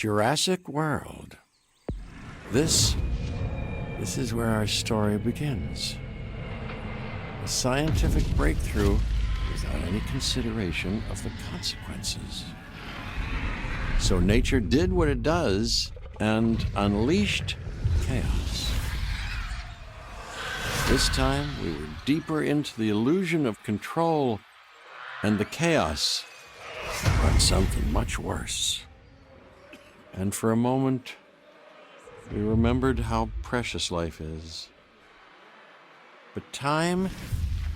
Jurassic World. This is where our story begins. A scientific breakthrough without any consideration of the consequences. So nature did what it does and unleashed chaos. This time, we were deeper into the illusion of control, and the chaos brought something much worse. And for a moment, we remembered how precious life is. But time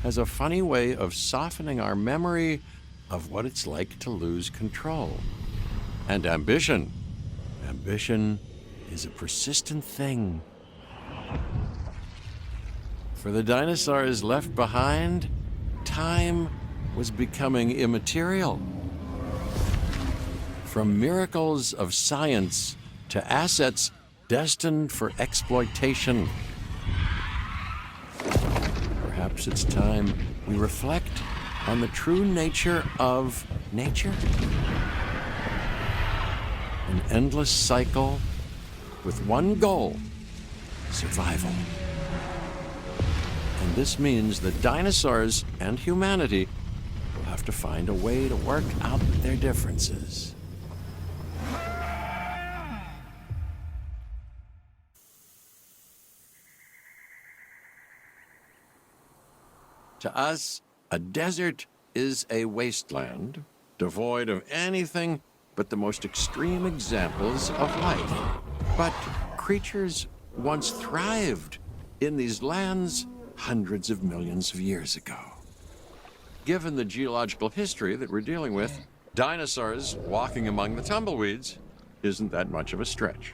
has a funny way of softening our memory of what it's like to lose control. And ambition. Ambition is a persistent thing. For the dinosaurs left behind, time was becoming immaterial. From miracles of science to assets destined for exploitation. Perhaps it's time we reflect on the true nature of nature. An endless cycle with one goal: survival. And this means that dinosaurs and humanity will have to find a way to work out their differences. To us, a desert is a wasteland, devoid of anything but the most extreme examples of life. But creatures once thrived in these lands hundreds of millions of years ago. Given the geological history that we're dealing with, dinosaurs walking among the tumbleweeds isn't that much of a stretch.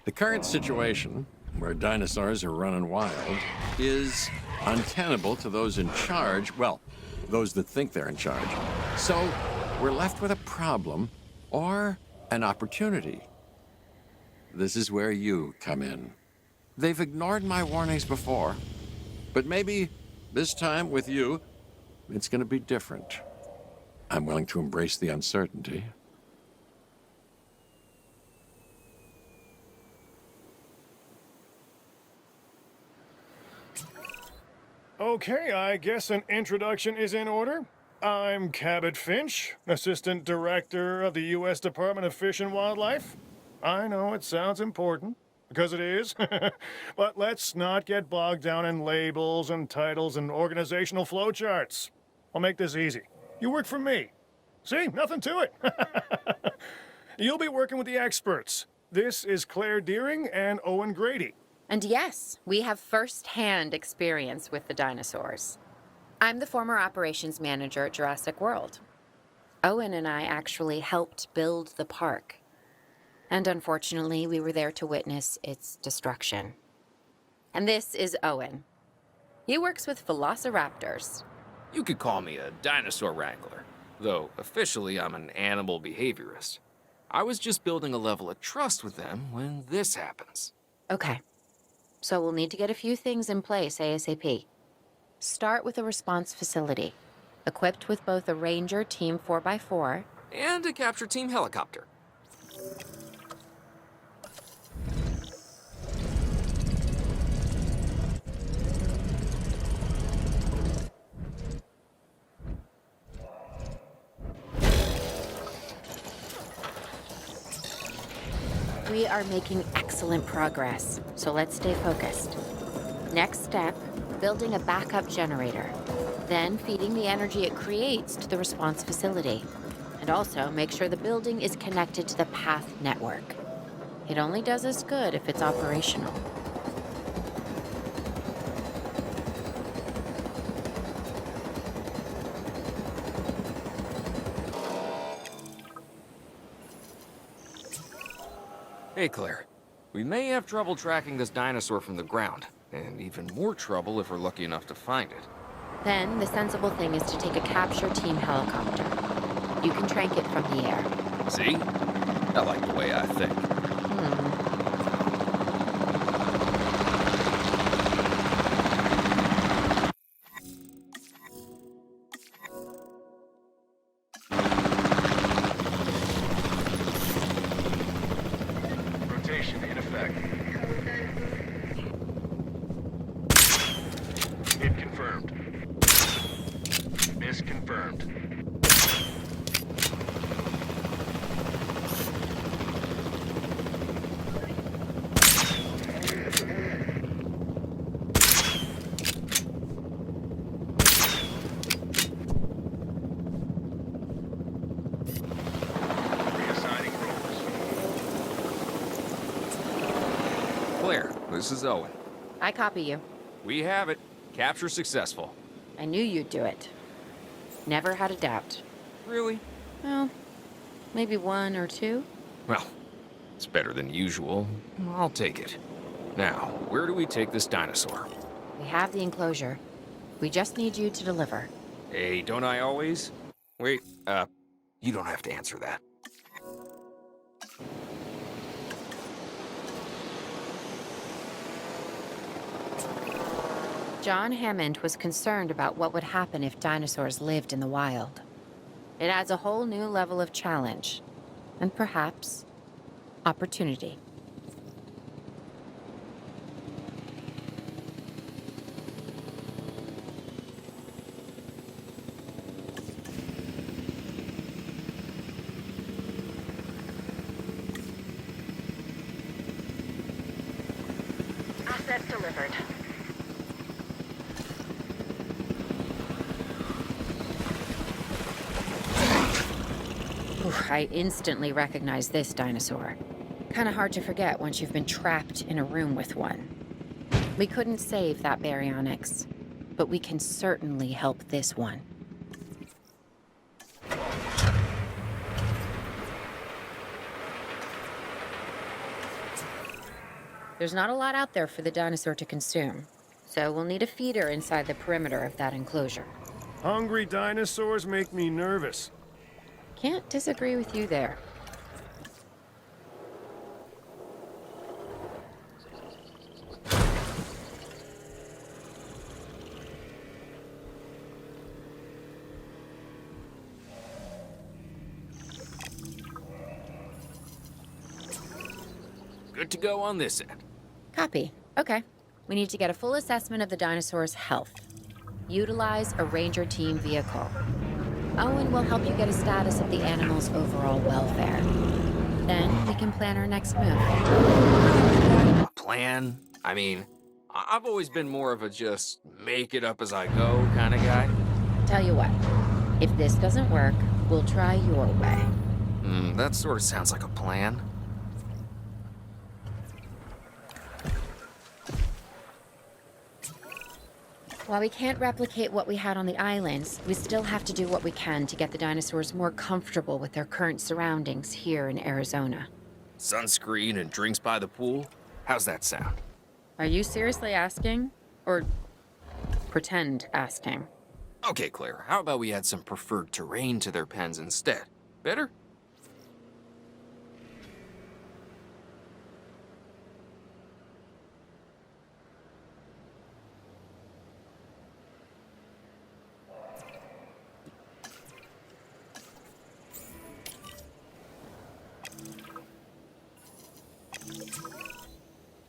The current situation, where dinosaurs are running wild, is untenable to those in charge, well, those that think they're in charge. So we're left with a problem or an opportunity. This is where you come in. They've ignored my warnings before, but maybe this time with you, it's going to be different. I'm willing to embrace the uncertainty. Okay, I guess an introduction is in order. I'm Cabot Finch, Assistant Director of the U.S. Department of Fish and Wildlife. I know it sounds important, because it is, but let's not get bogged down in labels and titles and organizational flowcharts. I'll make this easy. You work for me. See, nothing to it. You'll be working with the experts. This is Claire Deering and Owen Grady. And yes, we have first-hand experience with the dinosaurs. I'm the former operations manager at Jurassic World. Owen and I actually helped build the park. And unfortunately, we were there to witness its destruction. And this is Owen. He works with velociraptors. You could call me a dinosaur wrangler, though officially I'm an animal behaviorist. I was just building a level of trust with them when this happens. Okay. So we'll need to get a few things in place ASAP. Start with a response facility, equipped with both a Ranger Team 4x4 And a capture team helicopter. We are making excellent progress, so let's stay focused. Next step, building a backup generator. Then feeding the energy it creates to the response facility. And also make sure the building is connected to the path network. It only does us good if it's operational. Hey, Claire. We may have trouble tracking this dinosaur from the ground, and even more trouble if we're lucky enough to find it. Then the sensible thing is to take a capture team helicopter. You can trank it from the air. See? I like the way I think. Access confirmed. Reassigning roles. Claire, this is Owen. I copy you. We have it. Capture successful. I knew you'd do it. Never had a doubt. Really? Well, maybe one or two. Well, it's better than usual. I'll take it. Now, where do we take this dinosaur? We have the enclosure. We just need you to deliver. Hey, don't I always? Wait, you don't have to answer that. John Hammond was concerned about what would happen if dinosaurs lived in the wild. It adds a whole new level of challenge, and perhaps opportunity. Assets delivered. I instantly recognize this dinosaur. Kind of hard to forget once you've been trapped in a room with one. We couldn't save that baryonyx, but we can certainly help this one. There's not a lot out there for the dinosaur to consume, so we'll need a feeder inside the perimeter of that enclosure. Hungry dinosaurs make me nervous. Can't disagree with you there. Good to go on this end. Copy. Okay. We need to get a full assessment of the dinosaur's health. Utilize a ranger team vehicle. Owen will help you get a status of the animal's overall welfare. Then we can plan our next move. A plan? I mean, I've always been more of a just make it up as I go kind of guy. Tell you what, if this doesn't work, we'll try your way. That sort of sounds like a plan. While we can't replicate what we had on the islands, we still have to do what we can to get the dinosaurs more comfortable with their current surroundings here in Arizona. Sunscreen and drinks by the pool? How's that sound? Are you seriously asking? Or pretend asking? Okay, Claire, how about we add some preferred terrain to their pens instead? Better?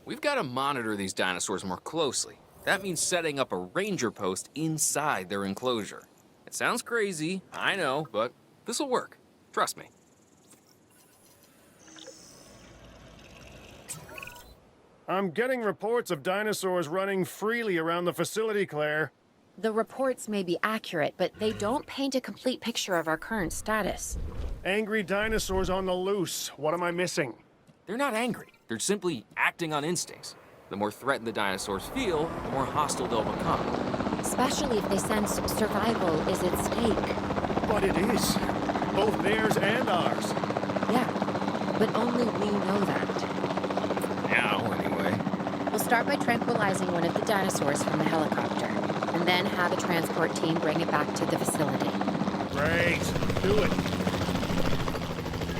We've got to monitor these dinosaurs more closely. That means setting up a ranger post inside their enclosure. It sounds crazy, I know, but this'll work. Trust me. I'm getting reports of dinosaurs running freely around the facility, Claire. The reports may be accurate, but they don't paint a complete picture of our current status. Angry dinosaurs on the loose. What am I missing? They're not angry. They're simply acting on instincts. The more threatened the dinosaurs feel, the more hostile they'll become. Especially if they sense survival is at stake. But it is. Both theirs and ours. Yeah, but only we know that. Now, anyway. We'll start by tranquilizing one of the dinosaurs from the helicopter, and then have a transport team bring it back to the facility. Great. Do it.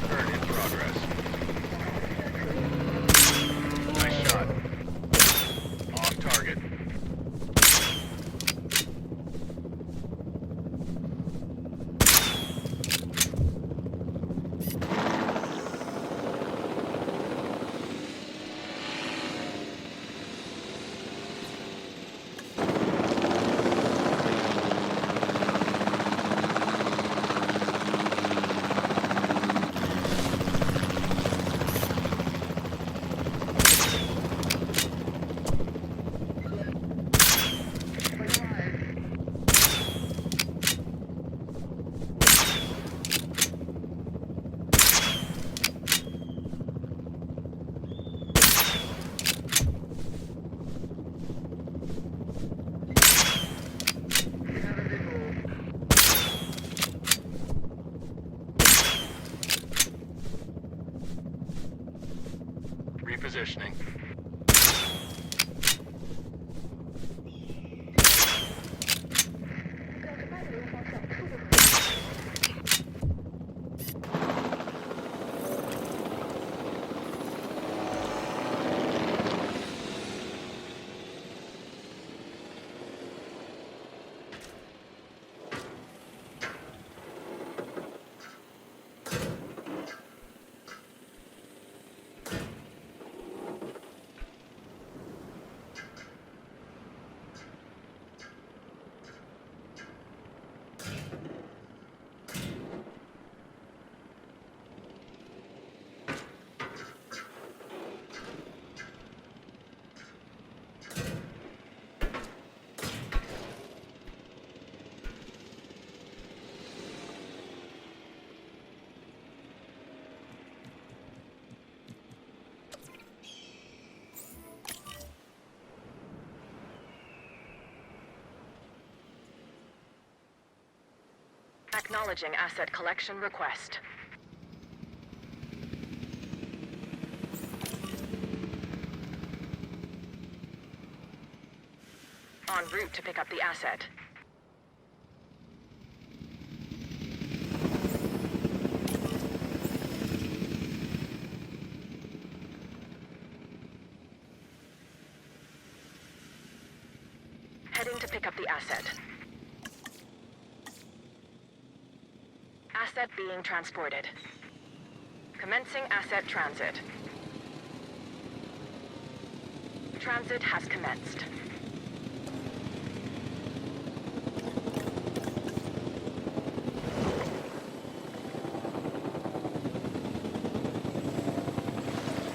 Turn in progress. Nice shot. Off target. Positioning. Acknowledging asset collection request. En route to pick up the asset. Heading to pick up the asset. Asset being transported. Commencing asset transit. Transit has commenced.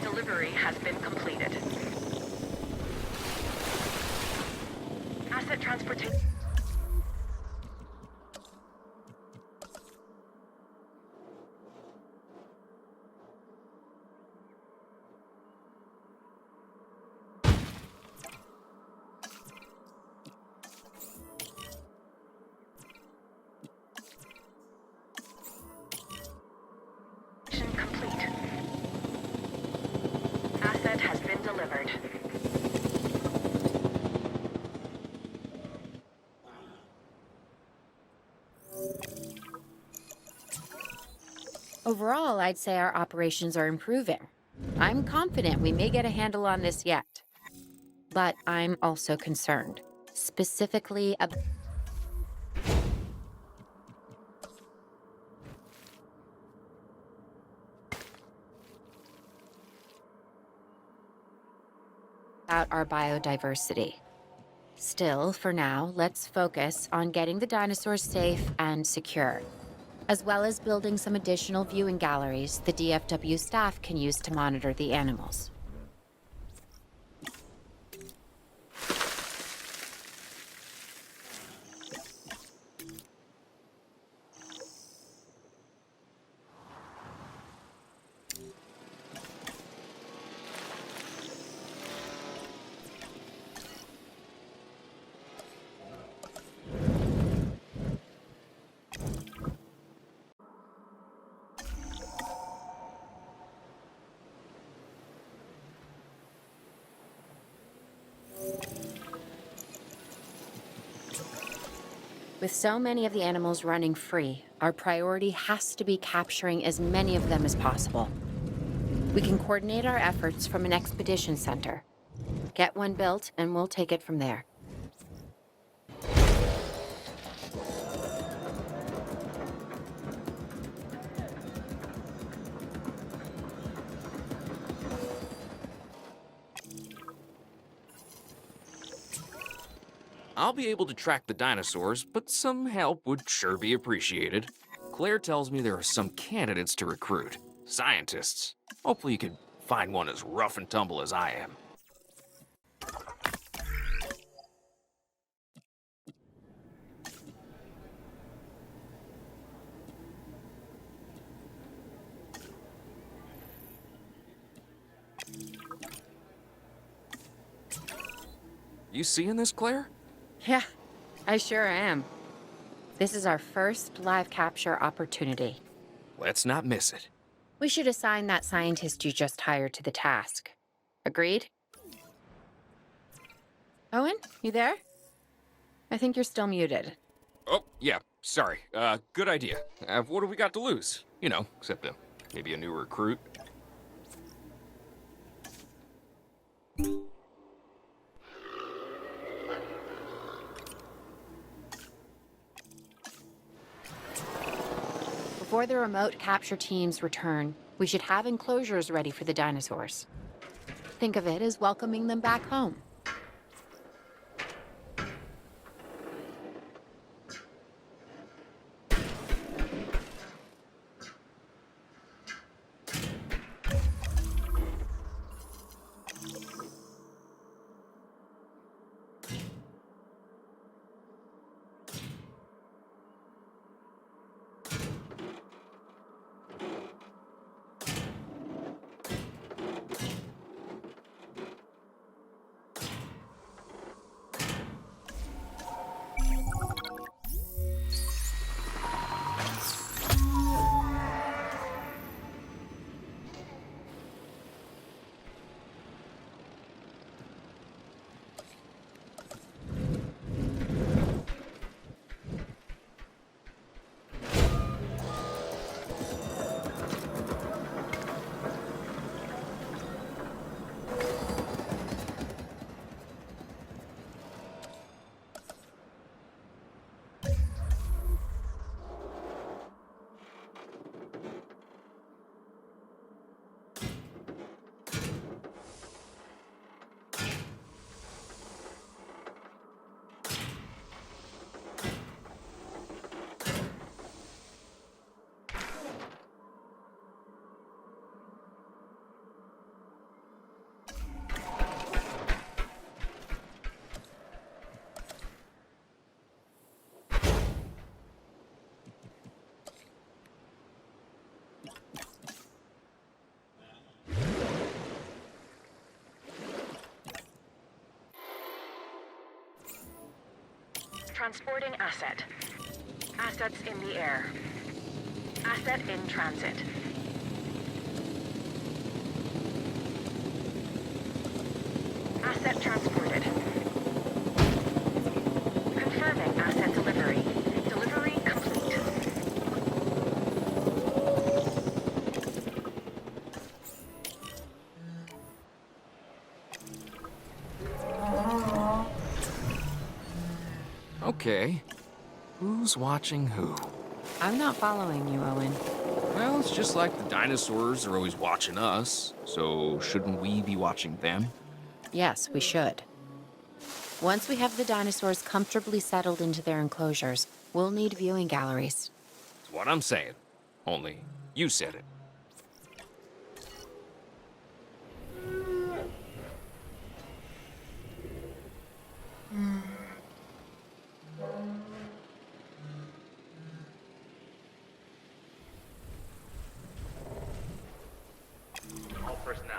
Delivery has been completed. Asset transportation. Complete. Asset has been delivered. Overall, I'd say our operations are improving. I'm confident we may get a handle on this yet. But I'm also concerned, specifically about our biodiversity. Still, for now, let's focus on getting the dinosaurs safe and secure, as well as building some additional viewing galleries the DFW staff can use to monitor the animals. With so many of the animals running free, our priority has to be capturing as many of them as possible. We can coordinate our efforts from an expedition center. Get one built, and we'll take it from there. I'll be able to track the dinosaurs, but some help would sure be appreciated. Claire tells me there are some candidates to recruit. Scientists. Hopefully you can find one as rough and tumble as I am. You seeing this, Claire? Yeah, I sure am. This is our first live capture opportunity. Let's not miss it. We should assign that scientist you just hired to the task. Agreed? Owen, you there? I think you're still muted. Oh, yeah, sorry. Good idea. What do we got to lose? You know, except maybe a new recruit. Before the remote capture teams return, we should have enclosures ready for the dinosaurs. Think of it as welcoming them back home. Transporting asset. Assets in the air. Asset in transit. Asset transported. Confirming asset delivery. Delivery complete. Okay. Who's watching who? I'm not following you, Owen. Well, it's just like the dinosaurs are always watching us, so shouldn't we be watching them? Yes, we should. Once we have the dinosaurs comfortably settled into their enclosures, we'll need viewing galleries. That's what I'm saying. Only, you said it. All personnel.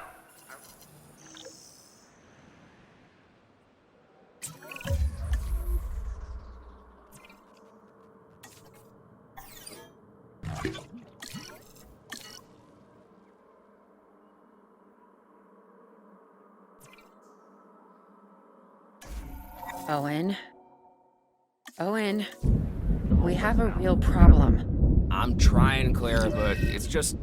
Owen. Owen. We have a real problem. I'm trying, Clara, but it's just...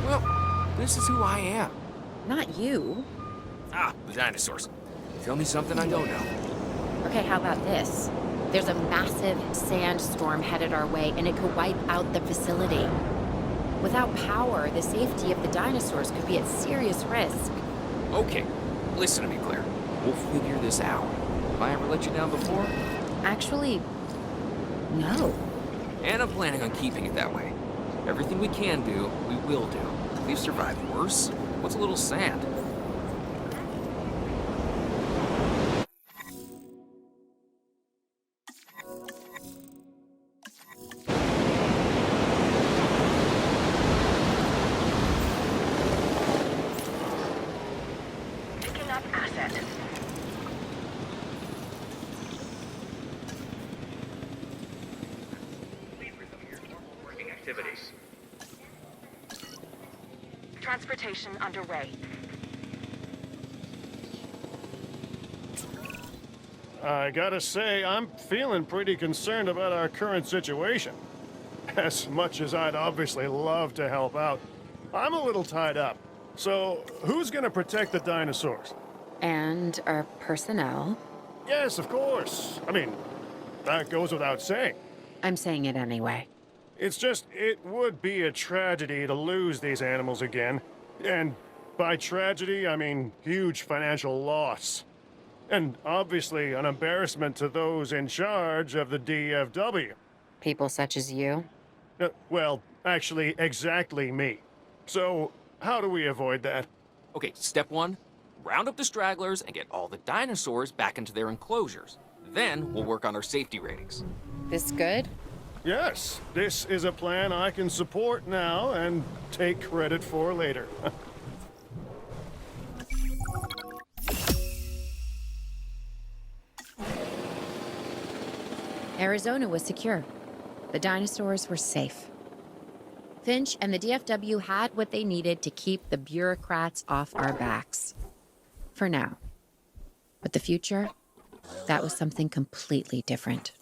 Well, this is who I am. Not you. Ah, the dinosaurs. Tell me something I don't know. Okay, how about this? There's a massive sandstorm headed our way, and it could wipe out the facility. Without power, the safety of the dinosaurs could be at serious risk. Okay, listen to me, Claire. We'll figure this out. Have I ever let you down before? Actually, no. And I'm planning on keeping it that way. Everything we can do, we will do. We've survived worse. What's a little sand? Picking up asset. activities. Transportation underway. I gotta say, I'm feeling pretty concerned about our current situation. As much as I'd obviously love to help out, I'm a little tied up. So, who's gonna protect the dinosaurs? And our personnel. Yes, of course. I mean, that goes without saying. I'm saying it anyway. It's just, it would be a tragedy to lose these animals again. And by tragedy, I mean huge financial loss. And obviously an embarrassment to those in charge of the DFW. People such as you. Well, actually, exactly me. So, how do we avoid that? Okay, step one, round up the stragglers and get all the dinosaurs back into their enclosures. Then we'll work on our safety ratings. This good? Yes, this is a plan I can support now and take credit for later. Arizona was secure. The dinosaurs were safe. Finch and the DFW had what they needed to keep the bureaucrats off our backs. For now. But the future, that was something completely different.